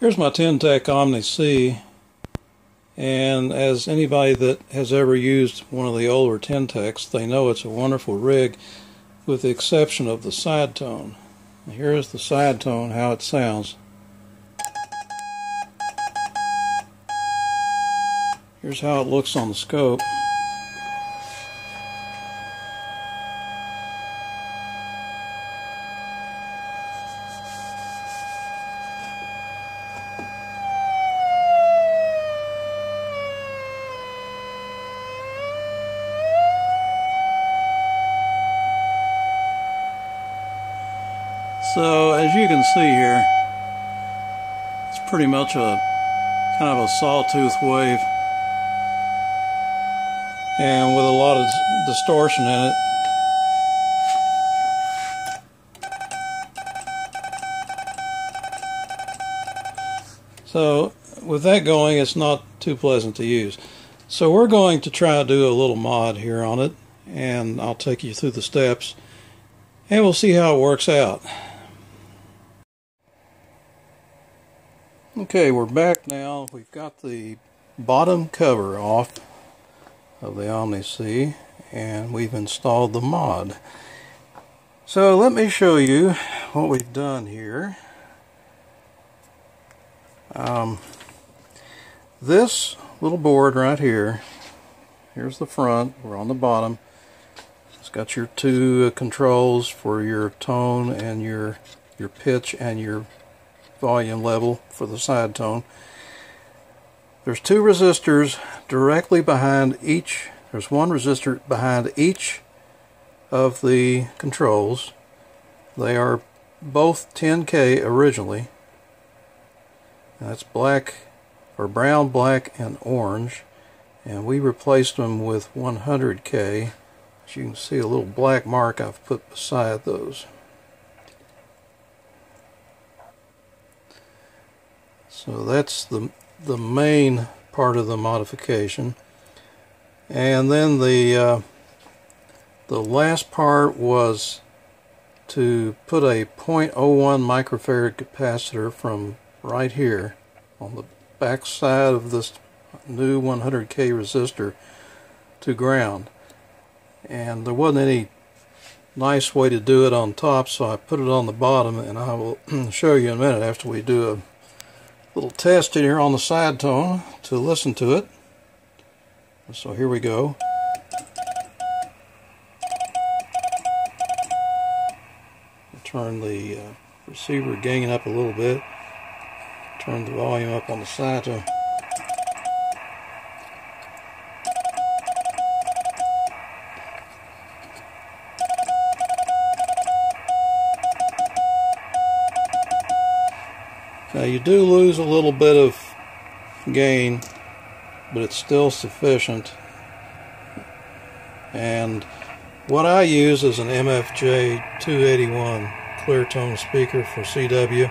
Here's my Tech OMNI C, and as anybody that has ever used one of the older Techs, they know it's a wonderful rig with the exception of the Sidetone. Here's the Sidetone, how it sounds. Here's how it looks on the scope. So as you can see here, it's pretty much a kind of a sawtooth wave, and with a lot of distortion in it. So with that going, it's not too pleasant to use. So we're going to try to do a little mod here on it, and I'll take you through the steps and we'll see how it works out. Okay, we're back now. We've got the bottom cover off of the OMNI C, and we've installed the mod. So let me show you what we've done here. This little board right here, here's the front, we're on the bottom. It's got your two controls for your tone and your pitch and your volume level for the Sidetone. There's two resistors directly behind each. There's one resistor behind each of the controls. They are both 10K originally. That's black, or brown, black, and orange, and we replaced them with 100K. As you can see, a little black mark I've put beside those. So that's the main part of the modification, and then the last part was to put a 0.01 microfarad capacitor from right here on the back side of this new 100K resistor to ground, and there wasn't any nice way to do it on top, so I put it on the bottom, and I will show you in a minute after we do a little test in here on the Sidetone to listen to it. So here we go. I'll turn the receiver gain up a little bit. Turn the volume up on the Sidetone. Now you do lose a little bit of gain, but it's still sufficient. And what I use is an MFJ 281 clear tone speaker for CW.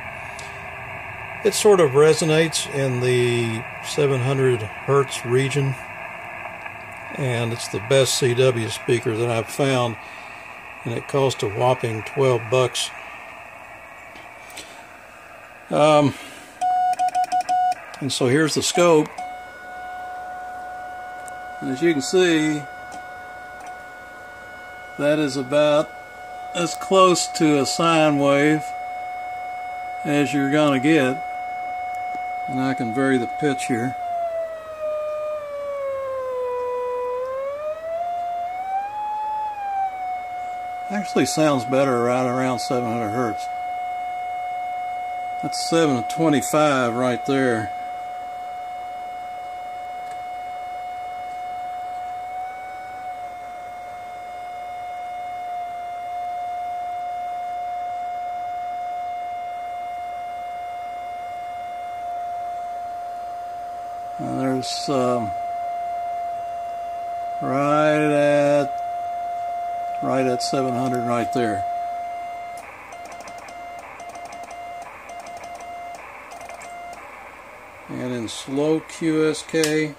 It sort of resonates in the 700 Hertz region, and it's the best CW speaker that I've found, and it cost a whopping $12. And so here's the scope, and as you can see, that is about as close to a sine wave as you're gonna get. And I can vary the pitch here. Actually sounds better right around 700 Hertz. That's 725 right there. And there's right at 700 right there. And in slow QSK,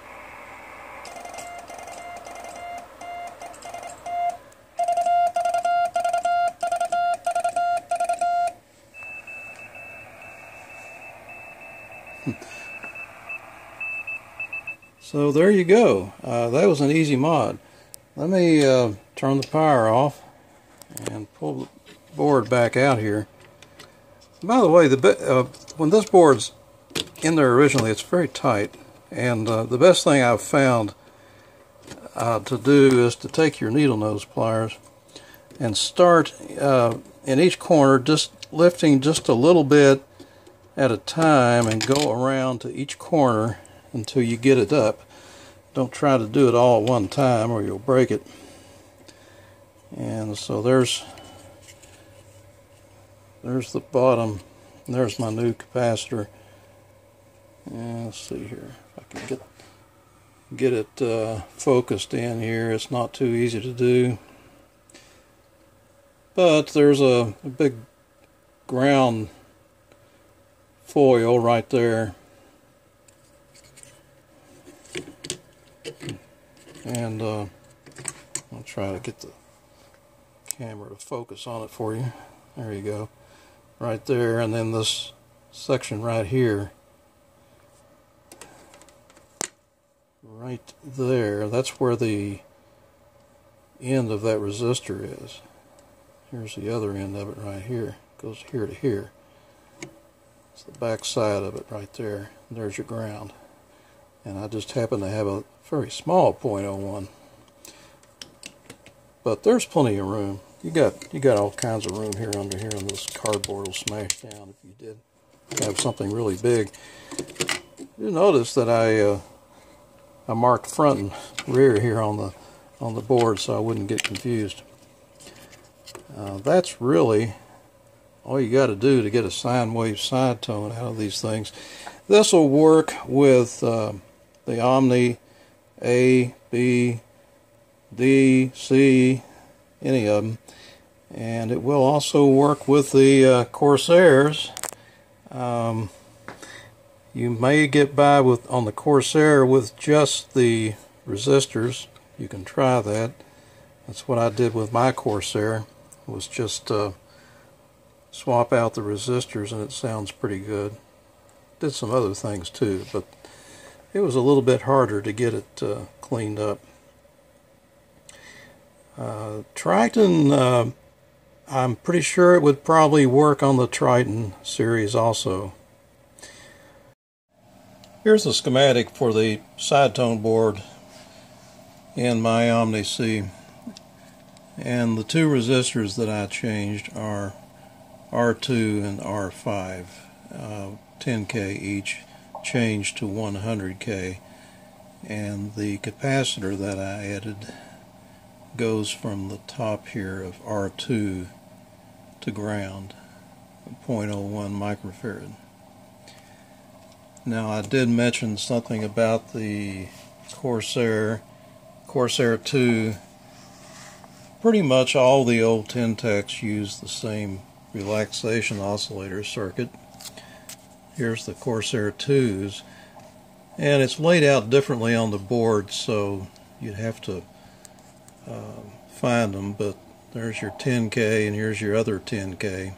So there you go. That was an easy mod. Let me turn the power off and pull the board back out here. By the way, when this board's in there originally, it's very tight, and the best thing I've found to do is to take your needle nose pliers and start in each corner, just lifting just a little bit at a time, and go around to each corner until you get it up. Don't try to do it all at one time or you'll break it. And so there's the bottom. There's my new capacitor. And let's see here if I can get it focused in here. It's not too easy to do. But there's a big ground foil right there. And I'll try to get the camera to focus on it for you. There you go. Right there, and then this section right here. Right there, that's where the end of that resistor is. Here's the other end of it right here. It goes here to here. It's the back side of it right there. There's your ground. And I just happen to have a very small .01. But there's plenty of room. You got all kinds of room here under here, and this cardboard will smash down if you did have something really big. You notice that I marked front and rear here on the board so I wouldn't get confused. That's really all you got to do to get a sine wave side tone out of these things. This will work with the OMNI A, B, D, C, any of them, and it will also work with the Corsairs. You may get by on the Corsair with just the resistors. You can try that. That's what I did with my Corsair, was just swap out the resistors, and it sounds pretty good. Did some other things too, but it was a little bit harder to get it cleaned up. Triton, I'm pretty sure it would probably work on the Triton series also. Here's the schematic for the Sidetone board in my OMNI C. And the two resistors that I changed are R2 and R5, 10K each, changed to 100K. And the capacitor that I added goes from the top here of R2 to ground, 0.01 microfarad. Now, I did mention something about the Corsair 2. Pretty much all the old Tentecs use the same relaxation oscillator circuit. Here's the Corsair 2s, and it's laid out differently on the board, so you'd have to find them, but there's your 10K and here's your other 10K,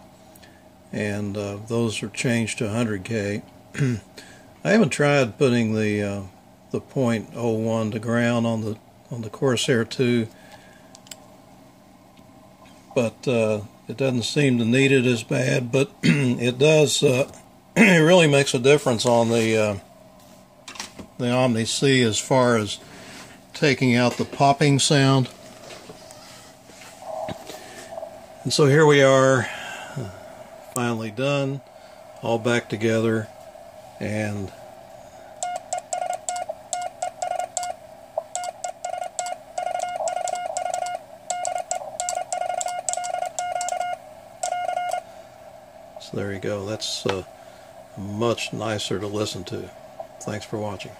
and those are changed to 100K. I haven't tried putting the 0.01 to ground on the Corsair 2, but it doesn't seem to need it as bad, but it does. It really makes a difference on the OMNI C as far as taking out the popping sound. And so here we are, finally done, all back together, and so there you go. That's much nicer to listen to. Thanks for watching.